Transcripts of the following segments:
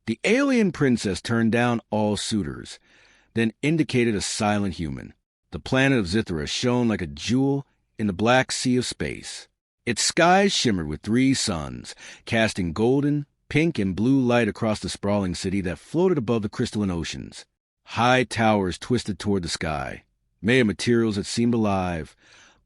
The alien princess turned down all suitors, then indicated a silent human. The planet of Zithra shone like a jewel in the black sea of space. Its skies shimmered with 3 suns, casting golden, pink, and blue light across the sprawling city that floated above the crystalline oceans. High towers twisted toward the sky, made of materials that seemed alive,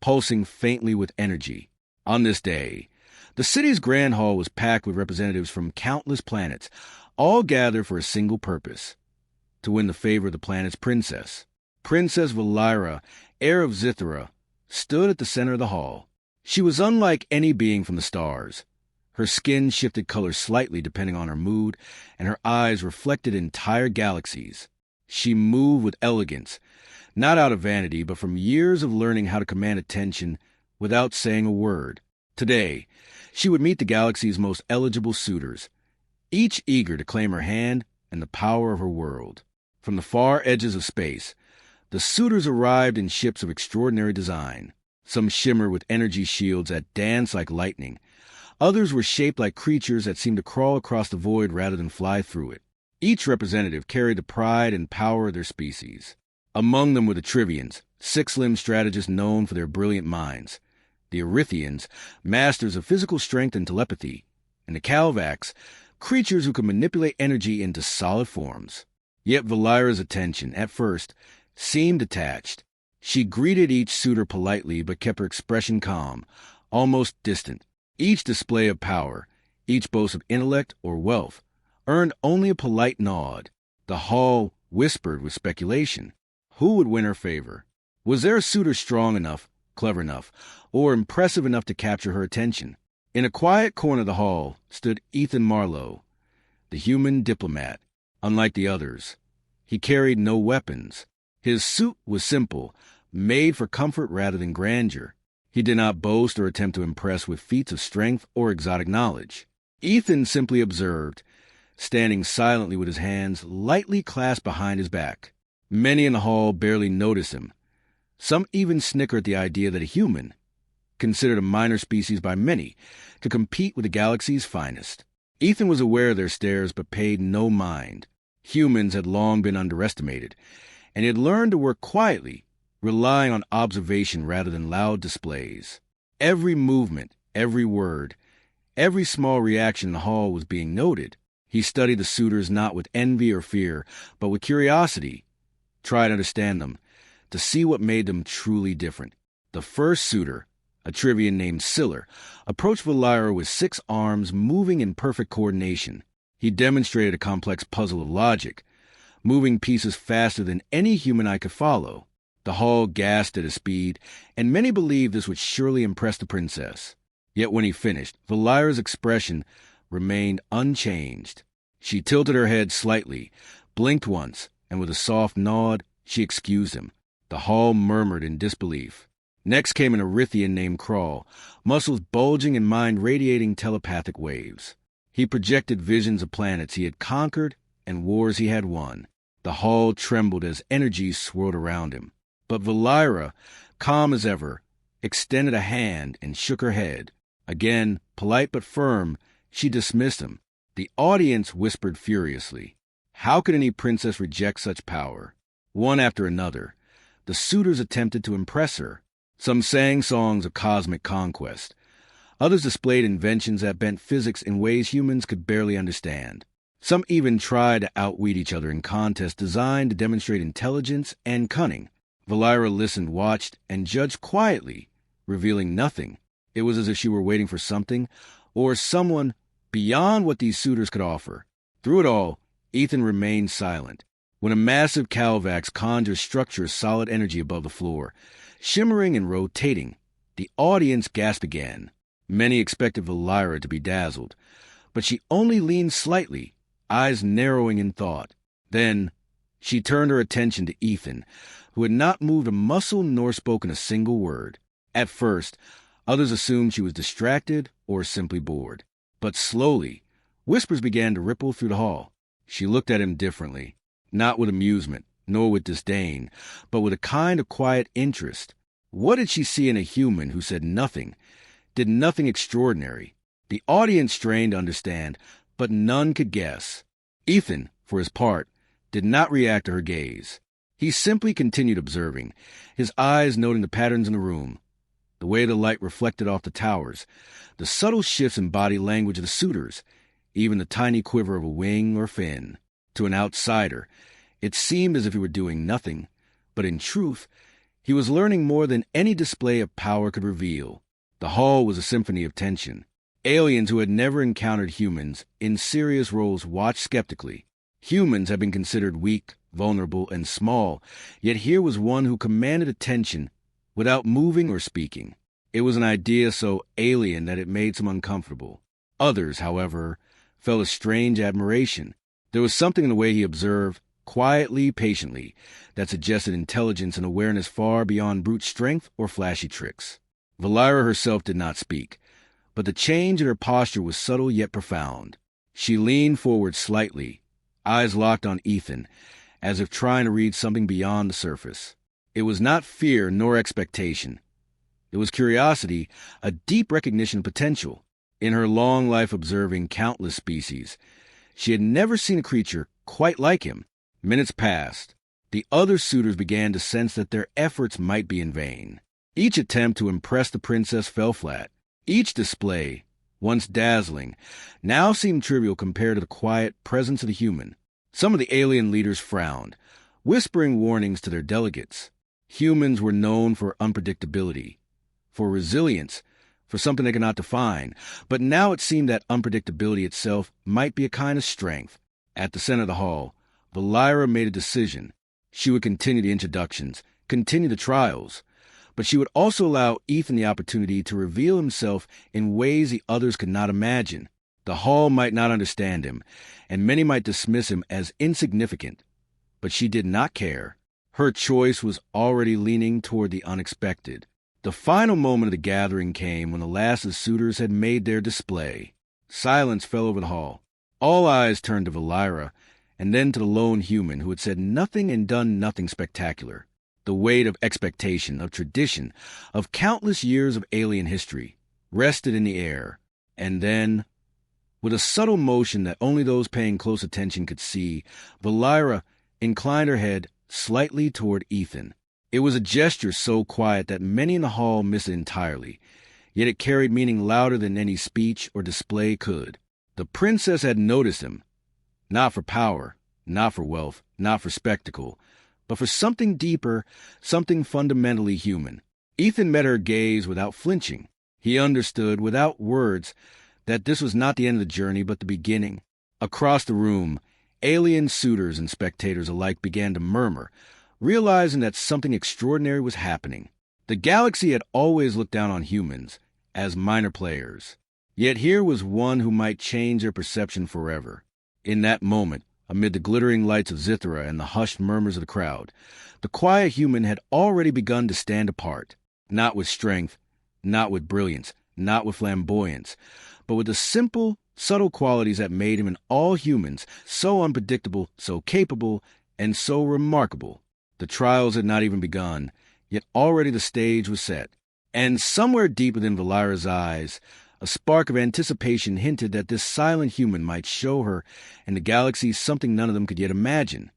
pulsing faintly with energy. On this day, the city's grand hall was packed with representatives from countless planets, all gathered for a single purpose: to win the favor of the planet's princess. Princess Valira, heir of Zithra, stood at the center of the hall. She was unlike any being from the stars. Her skin shifted color slightly depending on her mood, and her eyes reflected entire galaxies. She moved with elegance, not out of vanity, but from years of learning how to command attention without saying a word. Today, she would meet the galaxy's most eligible suitors, each eager to claim her hand and the power of her world. From the far edges of space, the suitors arrived in ships of extraordinary design. Some shimmered with energy shields that danced like lightning. Others were shaped like creatures that seemed to crawl across the void rather than fly through it. Each representative carried the pride and power of their species. Among them were the Trivians, 6-limbed strategists known for their brilliant minds; the Erythians, masters of physical strength and telepathy; and the Calvax, creatures who could manipulate energy into solid forms. Yet Valira's attention, at first, seemed detached. She greeted each suitor politely but kept her expression calm, almost distant. Each display of power, each boast of intellect or wealth, earned only a polite nod. The hall whispered with speculation. Who would win her favor? Was there a suitor strong enough, clever enough, or impressive enough to capture her attention? In a quiet corner of the hall stood Ethan Marlowe, the human diplomat. Unlike the others, he carried no weapons. His suit was simple, made for comfort rather than grandeur. He did not boast or attempt to impress with feats of strength or exotic knowledge. Ethan simply observed, standing silently with his hands lightly clasped behind his back. Many in the hall barely noticed him. Some even snickered at the idea that a human, considered a minor species by many, could compete with the galaxy's finest. Ethan was aware of their stares but paid no mind. Humans had long been underestimated, and he had learned to work quietly, relying on observation rather than loud displays. Every movement, every word, every small reaction in the hall was being noted. He studied the suitors not with envy or fear, but with curiosity, tried to understand them, to see what made them truly different. The first suitor, a Trivian named Siller, approached Valira with 6 arms moving in perfect coordination. He demonstrated a complex puzzle of logic, moving pieces faster than any human eye could follow. The hall gasped at his speed, and many believed this would surely impress the princess. Yet when he finished, Valira's expression remained unchanged. She tilted her head slightly, blinked once, and with a soft nod, she excused him. The hall murmured in disbelief. Next came an Erythian named Crawl, muscles bulging and mind radiating telepathic waves. He projected visions of planets he had conquered and wars he had won. The hall trembled as energies swirled around him. But Valira, calm as ever, extended a hand and shook her head. Again, polite but firm, she dismissed him. The audience whispered furiously. How could any princess reject such power? One after another, the suitors attempted to impress her. Some sang songs of cosmic conquest. Others displayed inventions that bent physics in ways humans could barely understand. Some even tried to outwit each other in contests designed to demonstrate intelligence and cunning. Valira listened, watched, and judged quietly, revealing nothing. It was as if she were waiting for something, or someone, beyond what these suitors could offer. Through it all, Ethan remained silent. When a massive Calvax conjured structure of solid energy above the floor, shimmering and rotating, the audience gasped again. Many expected Valira to be dazzled, but she only leaned slightly, eyes narrowing in thought. Then she turned her attention to Ethan, who had not moved a muscle nor spoken a single word. At first, others assumed she was distracted or simply bored. But slowly, whispers began to ripple through the hall. She looked at him differently, not with amusement, nor with disdain, but with a kind of quiet interest. What did she see in a human who said nothing, did nothing extraordinary? The audience strained to understand, but none could guess. Ethan, for his part, did not react to her gaze. He simply continued observing, his eyes noting the patterns in the room, the way the light reflected off the towers, the subtle shifts in body language of the suitors, even the tiny quiver of a wing or fin. To an outsider, it seemed as if he were doing nothing, but in truth, he was learning more than any display of power could reveal. The hall was a symphony of tension. Aliens who had never encountered humans in serious roles watched skeptically. Humans had been considered weak, vulnerable, and small, yet here was one who commanded attention without moving or speaking. It was an idea so alien that it made some uncomfortable. Others, however, felt a strange admiration. There was something in the way he observed, quietly, patiently, that suggested intelligence and awareness far beyond brute strength or flashy tricks. Valira herself did not speak, but the change in her posture was subtle yet profound. She leaned forward slightly, eyes locked on Ethan, as if trying to read something beyond the surface. It was not fear nor expectation. It was curiosity, a deep recognition of potential. In her long life observing countless species, she had never seen a creature quite like him. Minutes passed. The other suitors began to sense that their efforts might be in vain. Each attempt to impress the princess fell flat. Each display, once dazzling, now seemed trivial compared to the quiet presence of the human. Some of the alien leaders frowned, whispering warnings to their delegates. Humans were known for unpredictability, for resilience, for something they could not define, but now it seemed that unpredictability itself might be a kind of strength. At the center of the hall, Valira made a decision. She would continue the introductions, continue the trials, but she would also allow Ethan the opportunity to reveal himself in ways the others could not imagine. The hall might not understand him, and many might dismiss him as insignificant, but she did not care. Her choice was already leaning toward the unexpected. The final moment of the gathering came when the last of the suitors had made their display. Silence fell over the hall. All eyes turned to Valira, and then to the lone human who had said nothing and done nothing spectacular. The weight of expectation, of tradition, of countless years of alien history rested in the air. And then, with a subtle motion that only those paying close attention could see, Valira inclined her head slightly toward Ethan. It was a gesture so quiet that many in the hall missed it entirely, yet it carried meaning louder than any speech or display could. The princess had noticed him, not for power, not for wealth, not for spectacle, but for something deeper, something fundamentally human. Ethan met her gaze without flinching. He understood, without words, that this was not the end of the journey, but the beginning. Across the room, alien suitors and spectators alike began to murmur, realizing that something extraordinary was happening. The galaxy had always looked down on humans as minor players, yet here was one who might change their perception forever. In that moment, amid the glittering lights of Zithra and the hushed murmurs of the crowd, the quiet human had already begun to stand apart, not with strength, not with brilliance, not with flamboyance, but with the simple, subtle qualities that made him in all humans so unpredictable, so capable, and so remarkable. The trials had not even begun, yet already the stage was set. And somewhere deep within Valira's eyes, a spark of anticipation hinted that this silent human might show her and the galaxy something none of them could yet imagine.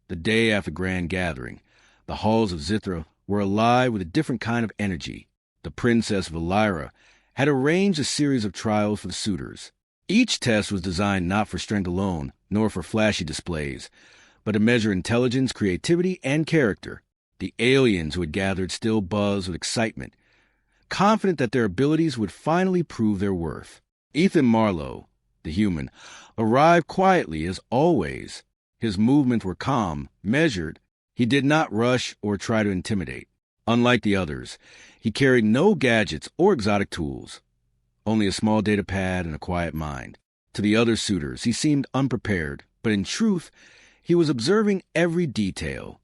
The day after grand gathering, the halls of Zithra were alive with a different kind of energy. The Princess Valira had arranged a series of trials for the suitors. Each test was designed not for strength alone, nor for flashy displays, but to measure intelligence, creativity, and character. The aliens who had gathered still buzzed with excitement, confident that their abilities would finally prove their worth. Ethan Marlowe, the human, arrived quietly as always. His movements were calm, measured. He did not rush or try to intimidate. Unlike the others, he carried no gadgets or exotic tools, only a small data pad and a quiet mind. To the other suitors, he seemed unprepared, but in truth, he was observing every detail.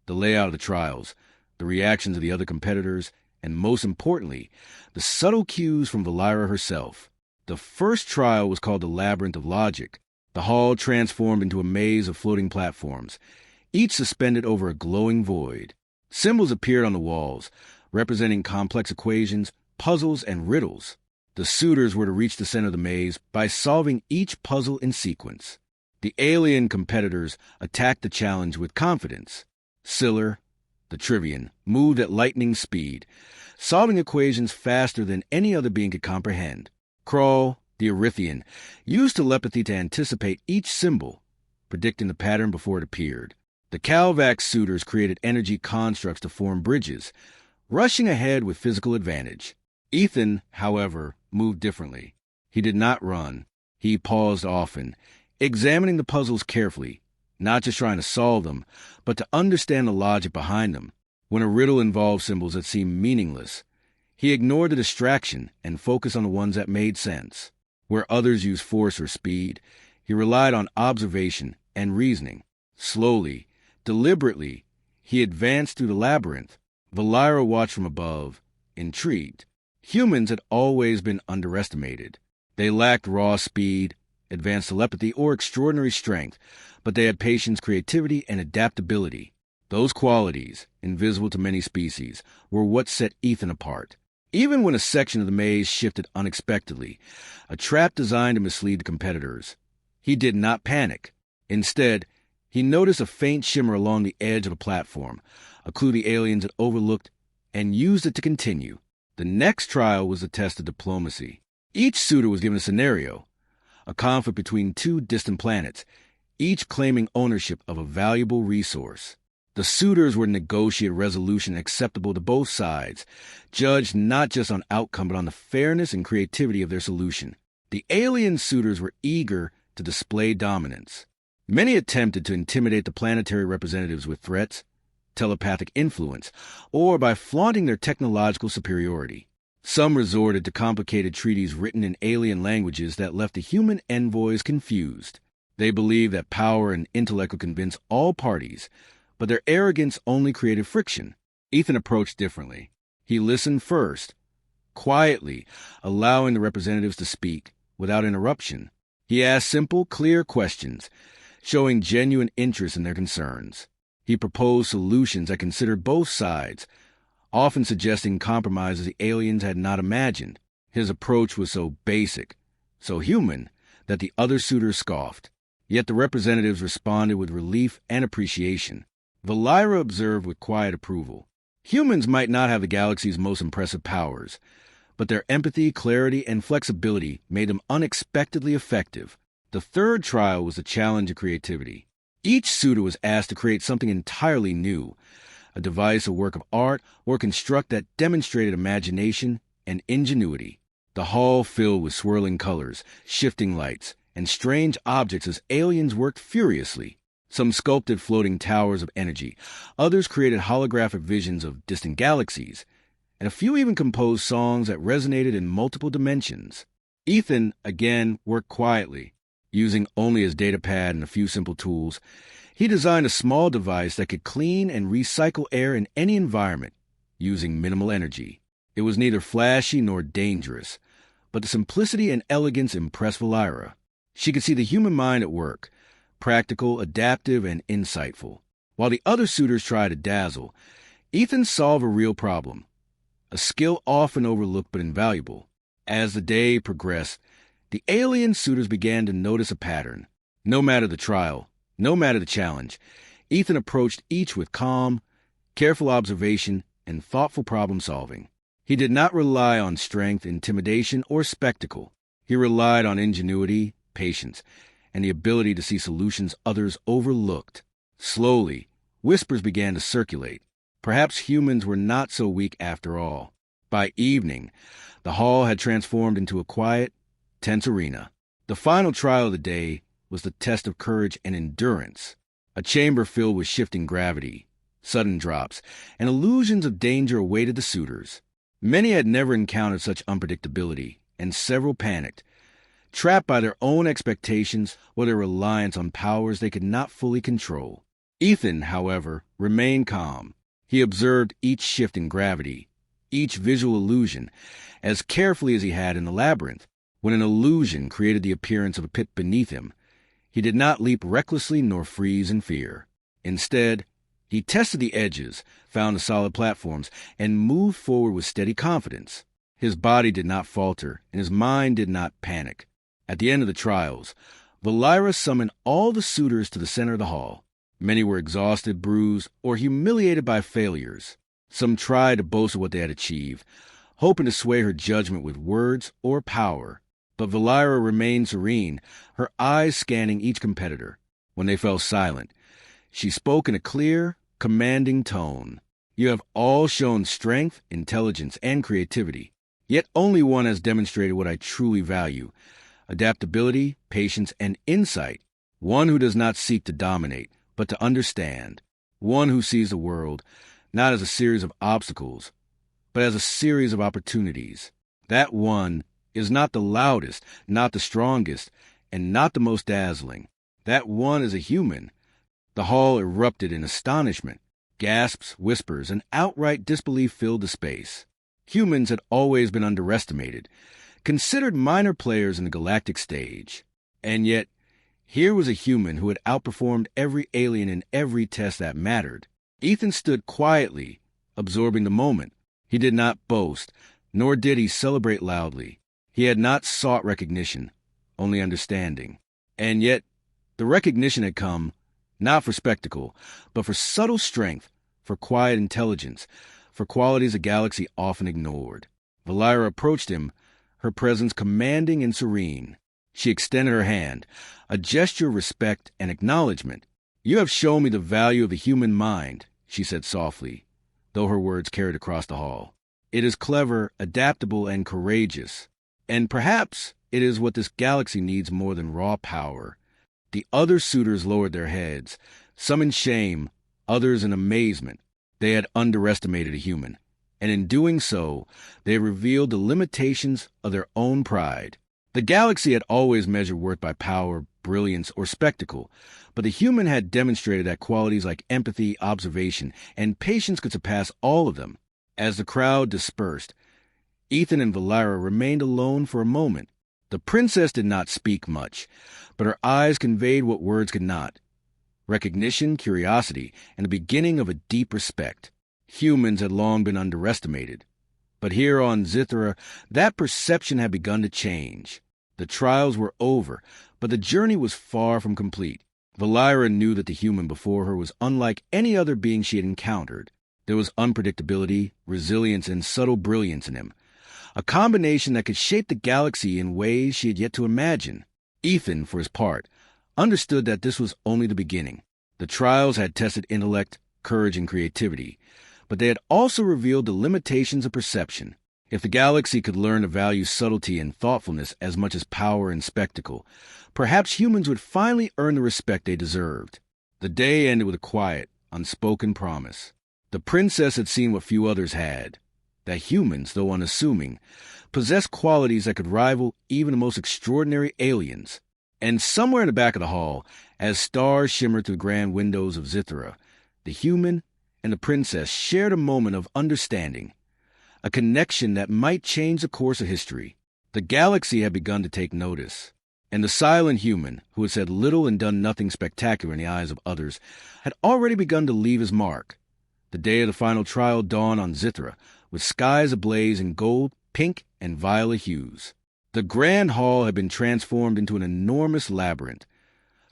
The layout of the trials, the reactions of the other competitors, and most importantly, the subtle cues from Valira herself. The first trial was called the Labyrinth of Logic. The hall transformed into a maze of floating platforms, each suspended over a glowing void. Symbols appeared on the walls, representing complex equations, puzzles, and riddles. The suitors were to reach the center of the maze by solving each puzzle in sequence. The alien competitors attacked the challenge with confidence. Scylla, the Trivian, moved at lightning speed, solving equations faster than any other being could comprehend. Krull, the Erythian, used telepathy to anticipate each symbol, predicting the pattern before it appeared. The Calvax Suitors created energy constructs to form bridges, rushing ahead with physical advantage. Ethan, however, moved differently. He did not run. He paused often, examining the puzzles carefully, not just trying to solve them, but to understand the logic behind them. When a riddle involved symbols that seemed meaningless, he ignored the distraction and focused on the ones that made sense. Where others used force or speed, he relied on observation and reasoning. Slowly, deliberately, he advanced through the labyrinth. Valira watched from above, intrigued. Humans had always been underestimated. They lacked raw speed, advanced telepathy, or extraordinary strength, but they had patience, creativity, and adaptability. Those qualities, invisible to many species, were what set Ethan apart. Even when a section of the maze shifted unexpectedly, a trap designed to mislead the competitors, he did not panic. Instead, he noticed a faint shimmer along the edge of the platform, a clue the aliens had overlooked, and used it to continue. The next trial was a test of diplomacy. Each suitor was given a scenario, a conflict between two distant planets, each claiming ownership of a valuable resource. The suitors were to negotiate a resolution acceptable to both sides, judged not just on outcome but on the fairness and creativity of their solution. The alien suitors were eager to display dominance. Many attempted to intimidate the planetary representatives with threats, telepathic influence, or by flaunting their technological superiority. Some resorted to complicated treaties written in alien languages that left the human envoys confused. They believed that power and intellect would convince all parties, but their arrogance only created friction. Ethan approached differently. He listened first, quietly, allowing the representatives to speak without interruption. He asked simple, clear questions, showing genuine interest in their concerns. He proposed solutions that considered both sides, often suggesting compromises the aliens had not imagined. His approach was so basic, so human, that the other suitors scoffed. Yet the representatives responded with relief and appreciation. Valira observed with quiet approval. Humans might not have the galaxy's most impressive powers, but their empathy, clarity, and flexibility made them unexpectedly effective. The third trial was a challenge of creativity. Each suitor was asked to create something entirely new, a device, a work of art, or construct that demonstrated imagination and ingenuity. The hall filled with swirling colors, shifting lights, and strange objects as aliens worked furiously. Some sculpted floating towers of energy, others created holographic visions of distant galaxies, and a few even composed songs that resonated in multiple dimensions. Ethan, again, worked quietly. Using only his datapad and a few simple tools, he designed a small device that could clean and recycle air in any environment, using minimal energy. It was neither flashy nor dangerous, but the simplicity and elegance impressed Valira. She could see the human mind at work, practical, adaptive, and insightful. While the other suitors tried to dazzle, Ethan solved a real problem, a skill often overlooked but invaluable. As the day progressed, the alien suitors began to notice a pattern. No matter the trial, no matter the challenge, Ethan approached each with calm, careful observation, and thoughtful problem-solving. He did not rely on strength, intimidation, or spectacle. He relied on ingenuity, patience, and the ability to see solutions others overlooked. Slowly, whispers began to circulate. Perhaps humans were not so weak after all. By evening, the hall had transformed into a quiet, tense arena. The final trial of the day was the test of courage and endurance. A chamber filled with shifting gravity, sudden drops, and illusions of danger awaited the suitors. Many had never encountered such unpredictability, and several panicked, trapped by their own expectations or their reliance on powers they could not fully control. Ethan, however, remained calm. He observed each shift in gravity, each visual illusion, as carefully as he had in the labyrinth. When an illusion created the appearance of a pit beneath him, he did not leap recklessly nor freeze in fear. Instead, he tested the edges, found the solid platforms, and moved forward with steady confidence. His body did not falter, and his mind did not panic. At the end of the trials, Valira summoned all the suitors to the center of the hall. Many were exhausted, bruised, or humiliated by failures. Some tried to boast of what they had achieved, hoping to sway her judgment with words or power. But Valira remained serene, her eyes scanning each competitor. When they fell silent, she spoke in a clear, commanding tone. You have all shown strength, intelligence, and creativity. Yet only one has demonstrated what I truly value: adaptability, patience, and insight. One who does not seek to dominate, but to understand. One who sees the world not as a series of obstacles, but as a series of opportunities. That one is not the loudest, not the strongest, and not the most dazzling. That one is a human. The hall erupted in astonishment. Gasps, whispers, and outright disbelief filled the space. Humans had always been underestimated, considered minor players in the galactic stage. And yet, here was a human who had outperformed every alien in every test that mattered. Ethan stood quietly, absorbing the moment. He did not boast, nor did he celebrate loudly. He had not sought recognition, only understanding. And yet, the recognition had come, not for spectacle, but for subtle strength, for quiet intelligence, for qualities a galaxy often ignored. Valira approached him, her presence commanding and serene. She extended her hand, a gesture of respect and acknowledgement. You have shown me the value of the human mind, she said softly, though her words carried across the hall. It is clever, adaptable, and courageous. And perhaps it is what this galaxy needs more than raw power. The other suitors lowered their heads, some in shame, others in amazement. They had underestimated a human, and in doing so, they revealed the limitations of their own pride. The galaxy had always measured worth by power, brilliance, or spectacle, but the human had demonstrated that qualities like empathy, observation, and patience could surpass all of them. As the crowd dispersed, Ethan and Valira remained alone for a moment. The princess did not speak much, but her eyes conveyed what words could not: recognition, curiosity, and the beginning of a deep respect. Humans had long been underestimated, but here on Zithra, that perception had begun to change. The trials were over, but the journey was far from complete. Valira knew that the human before her was unlike any other being she had encountered. There was unpredictability, resilience, and subtle brilliance in him, a combination that could shape the galaxy in ways she had yet to imagine. Ethan, for his part, understood that this was only the beginning. The trials had tested intellect, courage, and creativity, but they had also revealed the limitations of perception. If the galaxy could learn to value subtlety and thoughtfulness as much as power and spectacle, perhaps humans would finally earn the respect they deserved. The day ended with a quiet, unspoken promise. The princess had seen what few others had: that humans, though unassuming, possessed qualities that could rival even the most extraordinary aliens. And somewhere in the back of the hall, as stars shimmered through the grand windows of Zithra, the human and the princess shared a moment of understanding, a connection that might change the course of history. The galaxy had begun to take notice, and the silent human, who had said little and done nothing spectacular in the eyes of others, had already begun to leave his mark. The day of the final trial dawned on Zithra, with skies ablaze in gold, pink, and violet hues. The grand hall had been transformed into an enormous labyrinth,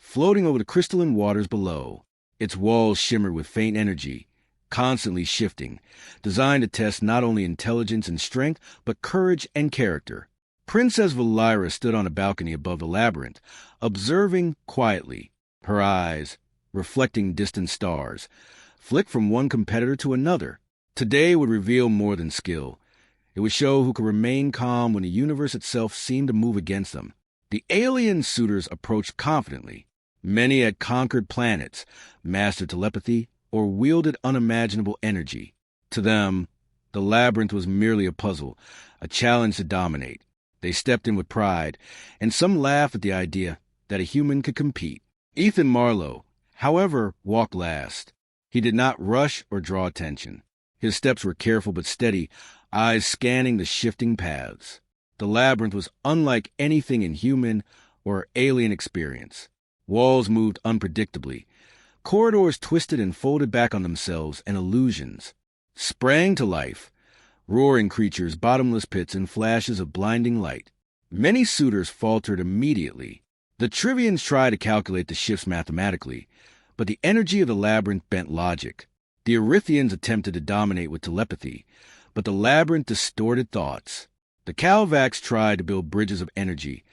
floating over the crystalline waters below. Its walls shimmered with faint energy, constantly shifting, designed to test not only intelligence and strength, but courage and character. Princess Valira stood on a balcony above the labyrinth, observing quietly. Her eyes, reflecting distant stars, flicked from one competitor to another. Today would reveal more than skill. It would show who could remain calm when the universe itself seemed to move against them. The alien suitors approached confidently. Many had conquered planets, mastered telepathy, or wielded unimaginable energy. To them, the labyrinth was merely a puzzle, a challenge to dominate. They stepped in with pride, and some laughed at the idea that a human could compete. Ethan Marlowe, however, walked last. He did not rush or draw attention. His steps were careful but steady, eyes scanning the shifting paths. The labyrinth was unlike anything in human or alien experience. Walls moved unpredictably. Corridors twisted and folded back on themselves, and illusions sprang to life, roaring creatures, bottomless pits, and flashes of blinding light. Many suitors faltered immediately. The Trivians tried to calculate the shifts mathematically, but the energy of the labyrinth bent logic. The Erythians attempted to dominate with telepathy, but the labyrinth distorted thoughts. The Calvax tried to build bridges of energy,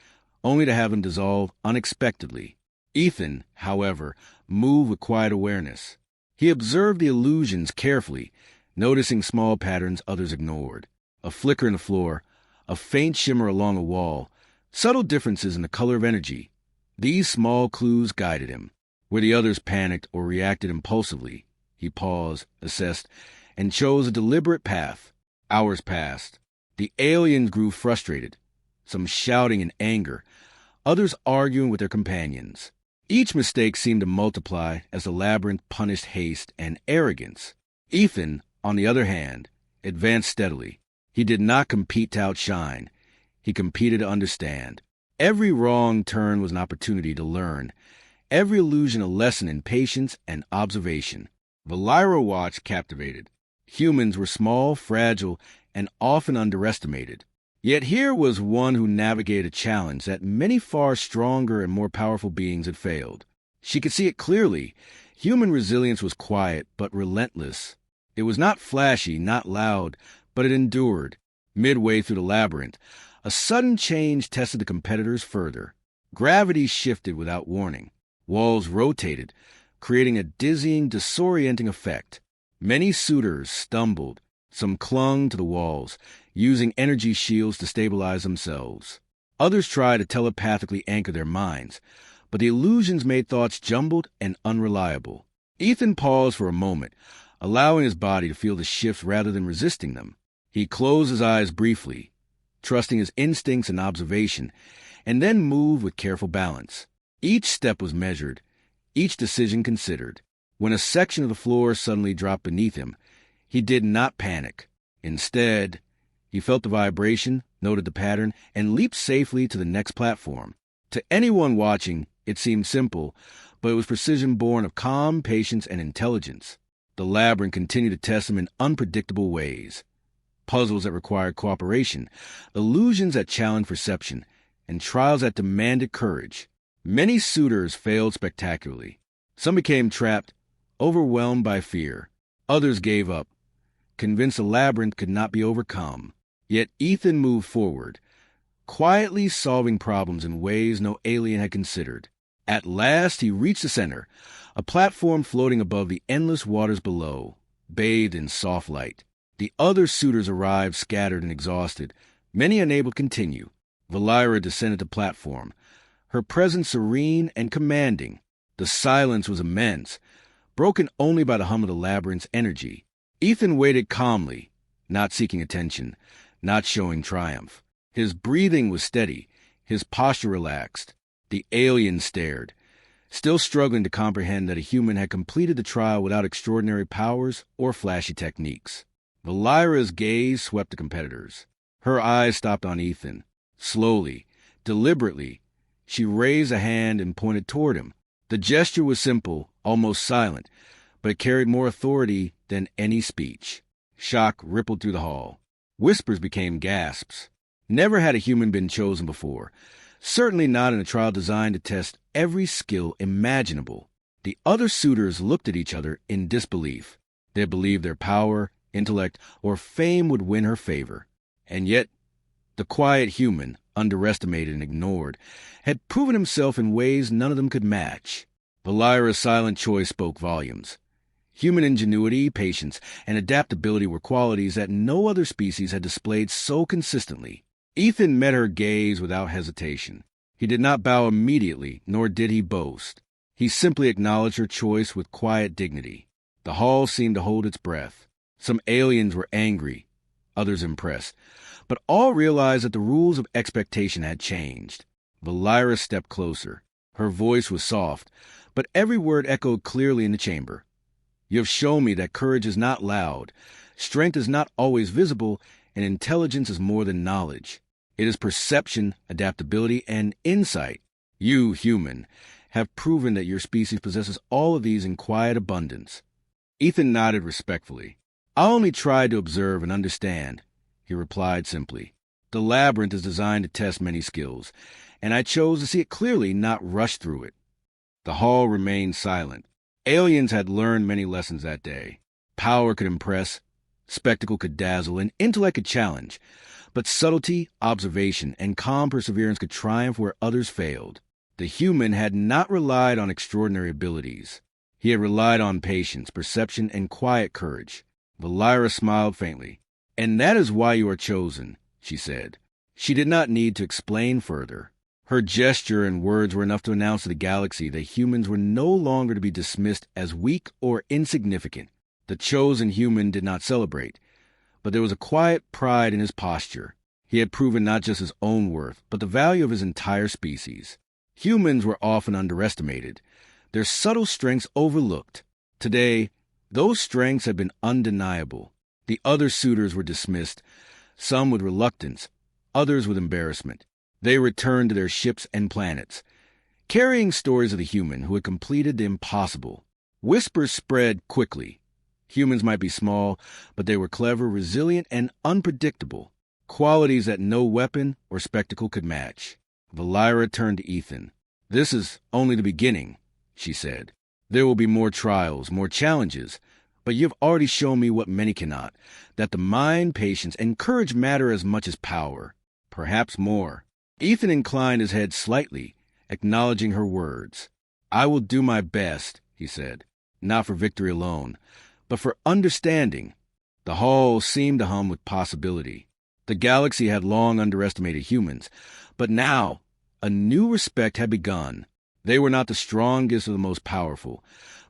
only to have them dissolve unexpectedly. Ethan, however, moved with quiet awareness. He observed the illusions carefully, noticing small patterns others ignored. A flicker in the floor, a faint shimmer along a wall, subtle differences in the color of energy. These small clues guided him. Where the others panicked or reacted impulsively, he paused, assessed, and chose a deliberate path. Hours passed. The aliens grew frustrated, some shouting in anger, others arguing with their companions. Each mistake seemed to multiply as the labyrinth punished haste and arrogance. Ethan, on the other hand, advanced steadily. He did not compete to outshine. He competed to understand. Every wrong turn was an opportunity to learn. Every illusion a lesson in patience and observation. Valira watched captivated. Humans were small, fragile, and often underestimated. Yet here was one who navigated a challenge that many far stronger and more powerful beings had failed. She could see it clearly. Human resilience was quiet but relentless. It was not flashy, not loud, but it endured. Midway through the labyrinth, a sudden change tested the competitors further. Gravity shifted without warning. Walls rotated, creating a dizzying, disorienting effect. Many suitors stumbled. Some clung to the walls, using energy shields to stabilize themselves. Others tried to telepathically anchor their minds, but the illusions made thoughts jumbled and unreliable. Ethan paused for a moment, allowing his body to feel the shifts rather than resisting them. He closed his eyes briefly, trusting his instincts and observation, and then moved with careful balance. Each step was measured, each decision considered. When a section of the floor suddenly dropped beneath him, he did not panic. Instead, he felt the vibration, noted the pattern, and leaped safely to the next platform. To anyone watching, it seemed simple, but it was precision born of calm, patience, and intelligence. The labyrinth continued to test him in unpredictable ways. Puzzles that required cooperation, illusions that challenged perception, and trials that demanded courage. Many suitors failed spectacularly. Some became trapped, overwhelmed by fear. Others gave up, convinced the labyrinth could not be overcome. Yet Ethan moved forward, quietly solving problems in ways no alien had considered. At last he reached the center, a platform floating above the endless waters below, bathed in soft light. The other suitors arrived scattered and exhausted, many unable to continue. Valira descended the platform, her presence serene and commanding. The silence was immense, broken only by the hum of the labyrinth's energy. Ethan waited calmly, not seeking attention, not showing triumph. His breathing was steady, his posture relaxed. The alien stared, still struggling to comprehend that a human had completed the trial without extraordinary powers or flashy techniques. Valira's gaze swept the competitors. Her eyes stopped on Ethan. Slowly, deliberately, she raised a hand and pointed toward him. The gesture was simple, almost silent, but it carried more authority than any speech. Shock rippled through the hall. Whispers became gasps. Never had a human been chosen before, certainly not in a trial designed to test every skill imaginable. The other suitors looked at each other in disbelief. They believed their power, intellect, or fame would win her favor. And yet, the quiet human, underestimated and ignored, had proven himself in ways none of them could match. Valira's silent choice spoke volumes. Human ingenuity, patience, and adaptability were qualities that no other species had displayed so consistently. Ethan met her gaze without hesitation. He did not bow immediately, nor did he boast. He simply acknowledged her choice with quiet dignity. The hall seemed to hold its breath. Some aliens were angry, others impressed, but all realized that the rules of expectation had changed. Valira stepped closer. Her voice was soft, but every word echoed clearly in the chamber. You have shown me that courage is not loud, strength is not always visible, and intelligence is more than knowledge. It is perception, adaptability, and insight. You, human, have proven that your species possesses all of these in quiet abundance. Ethan nodded respectfully. I only tried to observe and understand, he replied simply. The labyrinth is designed to test many skills, and I chose to see it clearly, not rush through it. The hall remained silent. Aliens had learned many lessons that day. Power could impress, spectacle could dazzle, and intellect could challenge. But subtlety, observation, and calm perseverance could triumph where others failed. The human had not relied on extraordinary abilities. He had relied on patience, perception, and quiet courage. Valira smiled faintly. "And that is why you are chosen," she said. She did not need to explain further. Her gesture and words were enough to announce to the galaxy that humans were no longer to be dismissed as weak or insignificant. The chosen human did not celebrate, but there was a quiet pride in his posture. He had proven not just his own worth, but the value of his entire species. Humans were often underestimated, their subtle strengths overlooked. Today, those strengths had been undeniable. The other suitors were dismissed, some with reluctance, others with embarrassment. They returned to their ships and planets, carrying stories of the human who had completed the impossible. Whispers spread quickly. Humans might be small, but they were clever, resilient, and unpredictable, qualities that no weapon or spectacle could match. Valira turned to Ethan. "This is only the beginning," she said. "There will be more trials, more challenges, but you have already shown me what many cannot, that the mind, patience, and courage matter as much as power, perhaps more." Ethan inclined his head slightly, acknowledging her words. "I will do my best," he said, "not for victory alone, but for understanding." The hall seemed to hum with possibility. The galaxy had long underestimated humans, but now a new respect had begun. They were not the strongest or the most powerful,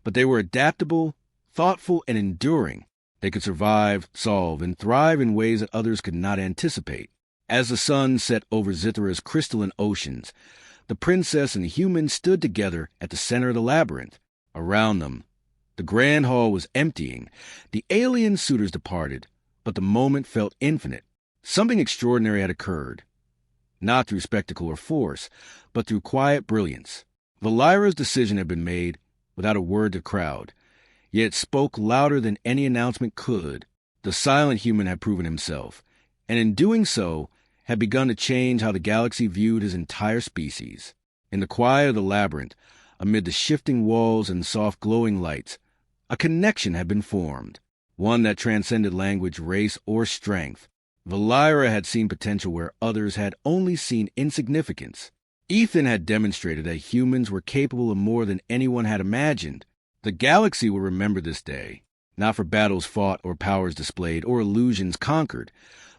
but they were adaptable, thoughtful, and enduring. They could survive, solve, and thrive in ways that others could not anticipate. As the sun set over Zithra's crystalline oceans, the princess and the human stood together at the center of the labyrinth. Around them, the grand hall was emptying. The alien suitors departed, but the moment felt infinite. Something extraordinary had occurred, not through spectacle or force, but through quiet brilliance. Valira's decision had been made without a word to the crowd, yet it spoke louder than any announcement could. The silent human had proven himself, and in doing so, had begun to change how the galaxy viewed his entire species. In the quiet of the labyrinth, amid the shifting walls and soft glowing lights, a connection had been formed, one that transcended language, race, or strength. Valira had seen potential where others had only seen insignificance. Ethan had demonstrated that humans were capable of more than anyone had imagined. The galaxy would remember this day, not for battles fought or powers displayed or illusions conquered,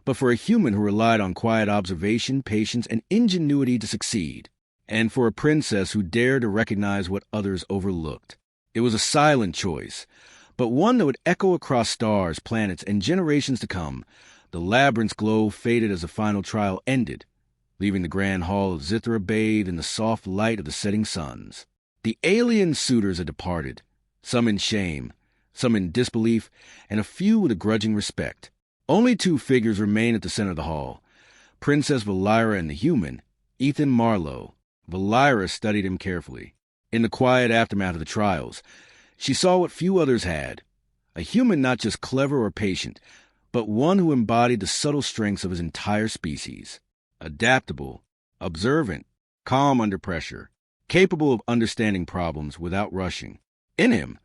but for a human who relied on quiet observation, patience, and ingenuity to succeed, and for a princess who dared to recognize what others overlooked. It was a silent choice, but one that would echo across stars, planets, and generations to come. The labyrinth's glow faded as the final trial ended, leaving the grand hall of Zithra bathed in the soft light of the setting suns. The alien suitors had departed, some in shame, some in disbelief, and a few with a grudging respect. Only two figures remained at the center of the hall, Princess Valira and the human, Ethan Marlowe. Valira studied him carefully. In the quiet aftermath of the trials, she saw what few others had, a human not just clever or patient, but one who embodied the subtle strengths of his entire species. Adaptable, observant, calm under pressure, capable of understanding problems without rushing. In him,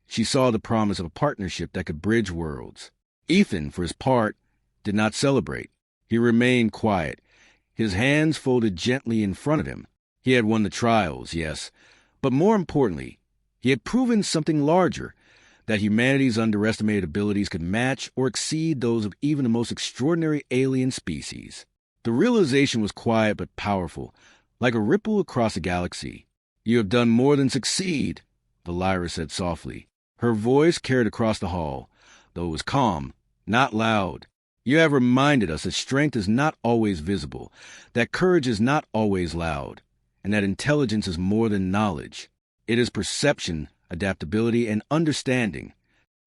she saw the promise of a partnership that could bridge worlds. Ethan, for his part, did not celebrate. He remained quiet, his hands folded gently in front of him. He had won the trials, yes, but more importantly, he had proven something larger, that humanity's underestimated abilities could match or exceed those of even the most extraordinary alien species. The realization was quiet but powerful, like a ripple across a galaxy. "You have done more than succeed," Valira said softly. Her voice carried across the hall, though it was calm, not loud. "You have reminded us that strength is not always visible, that courage is not always loud, and that intelligence is more than knowledge. It is perception, adaptability, and understanding."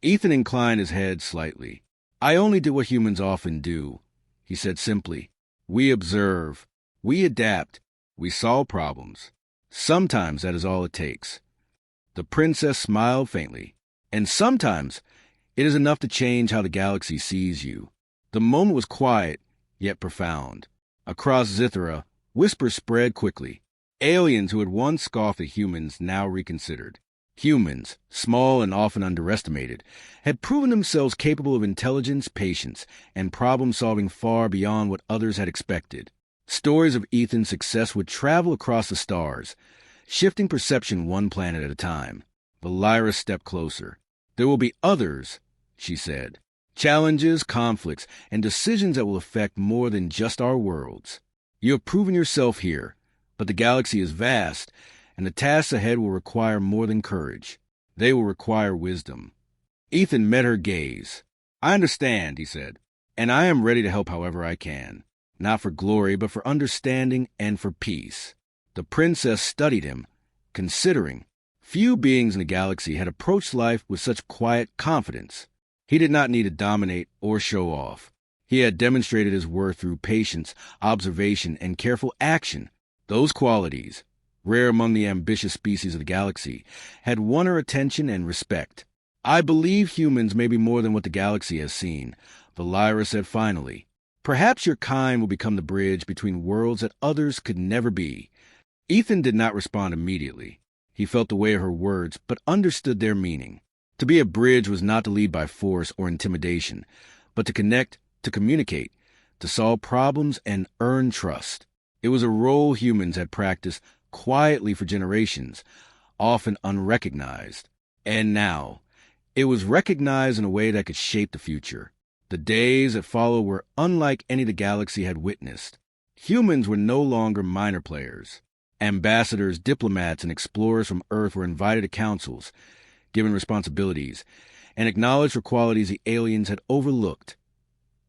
Ethan inclined his head slightly. "I only did what humans often do," he said simply. "We observe, we adapt, we solve problems. Sometimes that is all it takes." The princess smiled faintly. "And sometimes it is enough to change how the galaxy sees you." The moment was quiet, yet profound. Across Zithra, Whispers spread quickly. Aliens who had once scoffed at humans now reconsidered. Humans, small and often underestimated, had proven themselves capable of intelligence, patience, and problem-solving far beyond what others had expected. Stories of Ethan's success would travel across the stars, shifting perception one planet at a time. Valira stepped closer. "There will be others," she said. "Challenges, conflicts, and decisions that will affect more than just our worlds. You have proven yourself here, but the galaxy is vast, and the tasks ahead will require more than courage. They will require wisdom." Ethan met her gaze. "I understand," he said, "and I am ready to help however I can. Not for glory, but for understanding and for peace." The princess studied him, considering. Few beings in the galaxy had approached life with such quiet confidence. He did not need to dominate or show off. He had demonstrated his worth through patience, observation, and careful action. Those qualities, rare among the ambitious species of the galaxy, had won her attention and respect. "I believe humans may be more than what the galaxy has seen," Valira said finally. "Perhaps your kind will become the bridge between worlds that others could never be." Ethan did not respond immediately. He felt the weight of her words, but understood their meaning. To be a bridge was not to lead by force or intimidation, but to connect, to communicate, to solve problems and earn trust. It was a role humans had practiced quietly for generations, often unrecognized. And now, it was recognized in a way that could shape the future. The days that followed were unlike any the galaxy had witnessed. Humans were no longer minor players. Ambassadors, diplomats, and explorers from Earth were invited to councils, given responsibilities, and acknowledged for qualities the aliens had overlooked: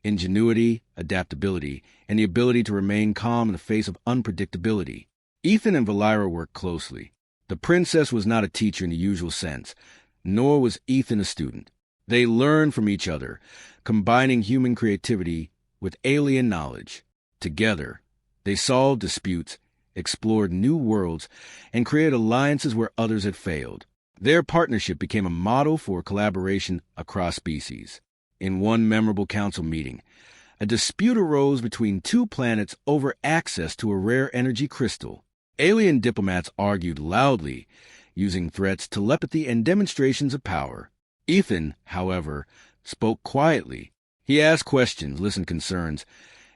ingenuity, adaptability, and the ability to remain calm in the face of unpredictability. Ethan and Valira worked closely. The princess was not a teacher in the usual sense, nor was Ethan a student. They learned from each other, combining human creativity with alien knowledge. Together, they solved disputes, explored new worlds, and created alliances where others had failed. Their partnership became a model for collaboration across species. In one memorable council meeting, a dispute arose between two planets over access to a rare energy crystal. Alien diplomats argued loudly, using threats, telepathy, and demonstrations of power. Ethan, however, spoke quietly. He asked questions, listened to concerns,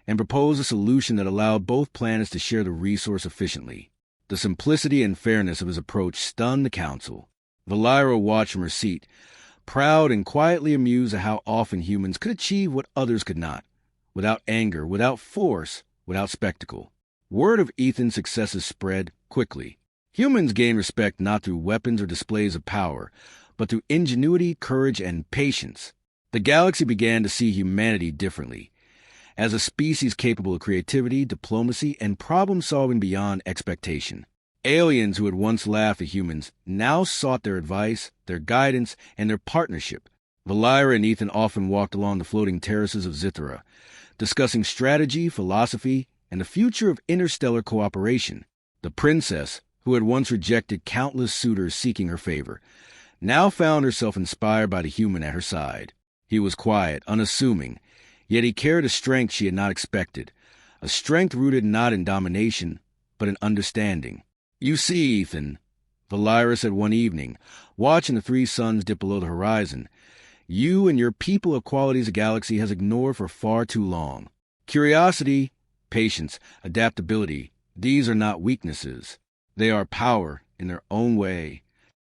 and proposed a solution that allowed both planets to share the resource efficiently. The simplicity and fairness of his approach stunned the council. Valira watched from her seat, proud and quietly amused at how often humans could achieve what others could not, without anger, without force, without spectacle. Word of Ethan's successes spread quickly. Humans gained respect not through weapons or displays of power, but through ingenuity, courage, and patience. The galaxy began to see humanity differently, as a species capable of creativity, diplomacy, and problem-solving beyond expectation. Aliens who had once laughed at humans now sought their advice, their guidance, and their partnership. Valira and Ethan often walked along the floating terraces of Zithra, discussing strategy, philosophy, and the future of interstellar cooperation. The princess, who had once rejected countless suitors seeking her favor, now found herself inspired by the human at her side. He was quiet, unassuming, yet he carried a strength she had not expected, a strength rooted not in domination, but in understanding. "You see, Ethan," Valira said one evening, watching the three suns dip below the horizon, "you and your people have qualities the galaxy has ignored for far too long. Curiosity, patience, adaptability, these are not weaknesses. They are power in their own way."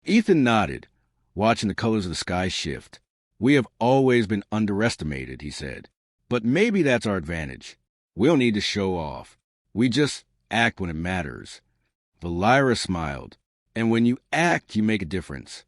Ethan nodded, watching the colors of the sky shift. "We have always been underestimated," he said. "But maybe that's our advantage. We don't need to show off. We just act when it matters." Valira smiled. "And when you act, you make a difference."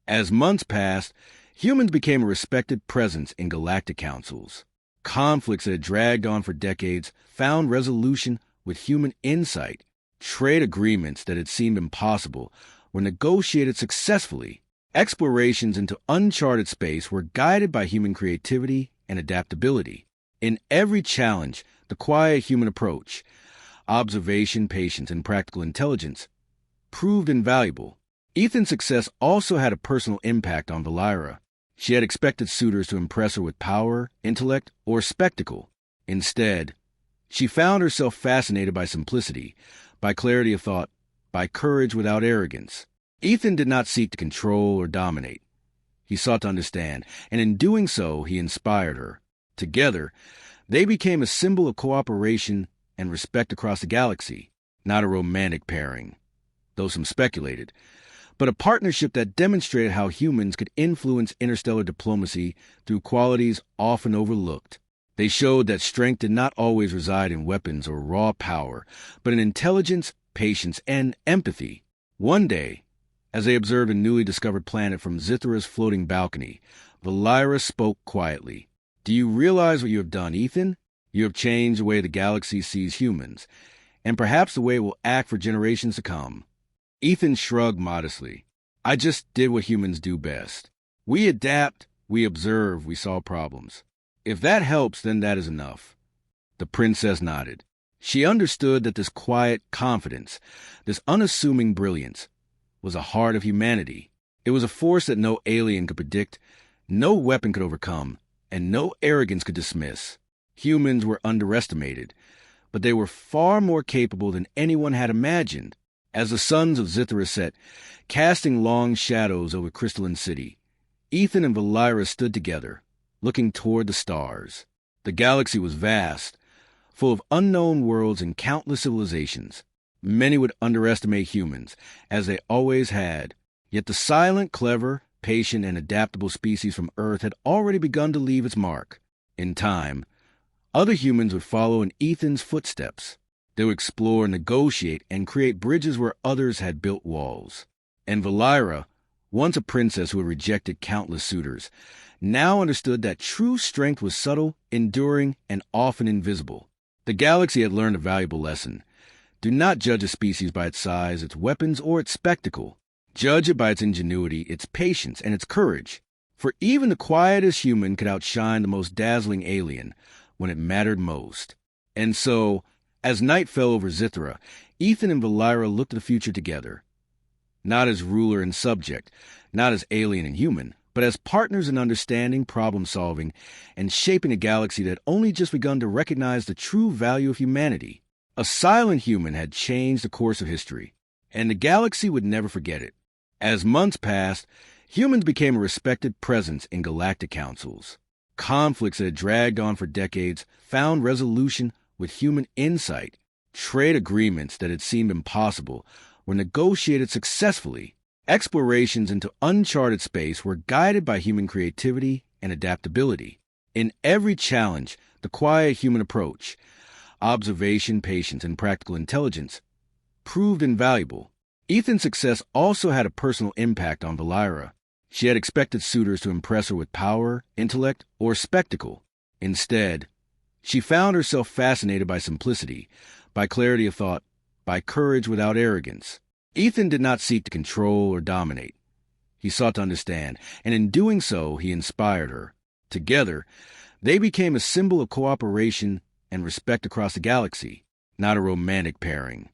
As months passed, humans became a respected presence in galactic councils. Conflicts that had dragged on for decades found resolution with human insight. Trade agreements that had seemed impossible were negotiated successfully. Explorations into uncharted space were guided by human creativity and adaptability. In every challenge, the quiet human approach, observation, patience, and practical intelligence, proved invaluable. Ethan's success also had a personal impact on Valira. She had expected suitors to impress her with power, intellect, or spectacle. Instead, She found herself fascinated by simplicity, by clarity of thought, by courage without arrogance. Ethan did not seek to control or dominate. He sought to understand, and in doing so, he inspired her. Together, they became a symbol of cooperation and respect across the galaxy, not a romantic pairing, though some speculated, but a partnership that demonstrated how humans could influence interstellar diplomacy through qualities often overlooked. They showed that strength did not always reside in weapons or raw power, but in intelligence, patience, and empathy. One day, as they observed a newly discovered planet from Zithra's floating balcony, Valira spoke quietly. "Do you realize what you have done, Ethan? You have changed the way the galaxy sees humans, and perhaps the way it will act for generations to come." Ethan shrugged modestly. "I just did what humans do best. We adapt, we observe, we solve problems. If that helps, then that is enough." The princess nodded. She understood that this quiet confidence, this unassuming brilliance, was a heart of humanity. It was a force that no alien could predict, no weapon could overcome, and no arrogance could dismiss. Humans were underestimated, but they were far more capable than anyone had imagined. As the suns of Zithra set, casting long shadows over Crystalline City, Ethan and Valira stood together, looking toward the stars. The galaxy was vast, full of unknown worlds and countless civilizations. Many would underestimate humans, as they always had, yet the silent, clever, patient, and adaptable species from Earth had already begun to leave its mark. In time, other humans would follow in Ethan's footsteps. They would explore, negotiate, and create bridges where others had built walls. And Valira, once a princess who had rejected countless suitors, now understood that true strength was subtle, enduring, and often invisible. The galaxy had learned a valuable lesson. Do not judge a species by its size, its weapons, or its spectacle. Judge it by its ingenuity, its patience, and its courage. For even the quietest human could outshine the most dazzling alien when it mattered most. And so, as night fell over Zithra, Ethan and Valira looked at the future together. Not as ruler and subject, not as alien and human, but as partners in understanding, problem-solving, and shaping a galaxy that had only just begun to recognize the true value of humanity. A silent human had changed the course of history, and the galaxy would never forget it. As months passed, humans became a respected presence in galactic councils. Conflicts that had dragged on for decades found resolution with human insight. Trade agreements that had seemed impossible were negotiated successfully. Explorations into uncharted space were guided by human creativity and adaptability. In every challenge, the quiet human approach, observation, patience, and practical intelligence, proved invaluable. Ethan's success also had a personal impact on Valira. She had expected suitors to impress her with power, intellect, or spectacle. Instead, she found herself fascinated by simplicity, by clarity of thought, by courage without arrogance. Ethan did not seek to control or dominate. He sought to understand, and in doing so, he inspired her. Together, they became a symbol of cooperation and respect across the galaxy, not a romantic pairing,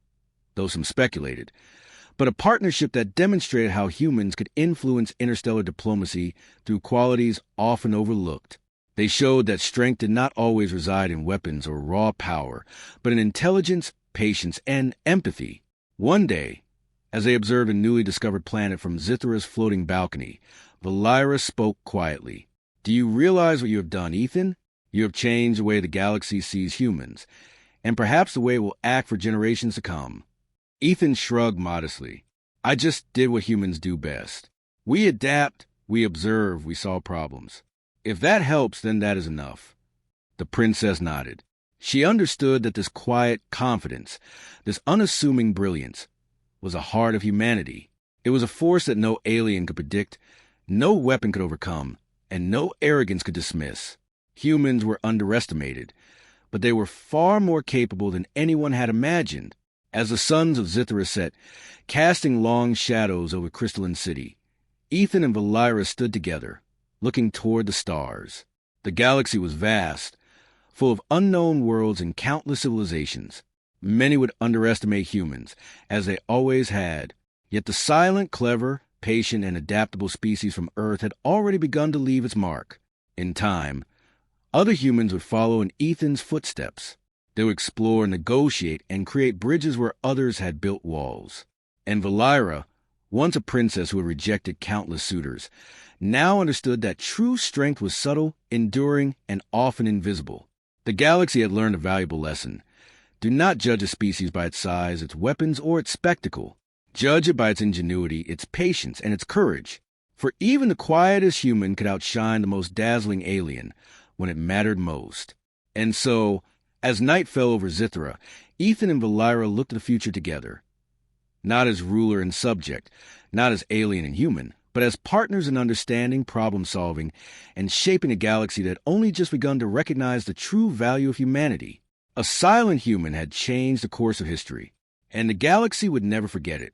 though some speculated, but a partnership that demonstrated how humans could influence interstellar diplomacy through qualities often overlooked. They showed that strength did not always reside in weapons or raw power, but in intelligence, patience, and empathy. One day, as they observed a newly discovered planet from Zithra's floating balcony, Valira spoke quietly. "Do you realize what you have done, Ethan? You have changed the way the galaxy sees humans, and perhaps the way it will act for generations to come." Ethan shrugged modestly. "I just did what humans do best. We adapt, we observe, we solve problems. If that helps, then that is enough." The princess nodded. She understood that this quiet confidence, this unassuming brilliance, was a heart of humanity. It was a force that no alien could predict, no weapon could overcome, and no arrogance could dismiss. Humans were underestimated, but they were far more capable than anyone had imagined. As the suns of Zithra set, casting long shadows over Crystalline City, Ethan and Valira stood together, looking toward the stars. The galaxy was vast, full of unknown worlds and countless civilizations. Many would underestimate humans, as they always had, yet the silent, clever, patient, and adaptable species from Earth had already begun to leave its mark. In time, other humans would follow in Ethan's footsteps. They They would explore, negotiate, and create bridges where others had built walls. And Valira, once a princess who had rejected countless suitors, now understood that true strength was subtle, enduring, and often invisible. The galaxy had learned a valuable lesson. Do not judge a species by its size, its weapons, or its spectacle. Judge it by its ingenuity, its patience, and its courage. For even the quietest human could outshine the most dazzling alien when it mattered most. And so, as night fell over Zithra, Ethan and Valira looked at the future together. Not as ruler and subject, not as alien and human, but as partners in understanding, problem-solving, and shaping a galaxy that had only just begun to recognize the true value of humanity. A silent human had changed the course of history, and the galaxy would never forget it.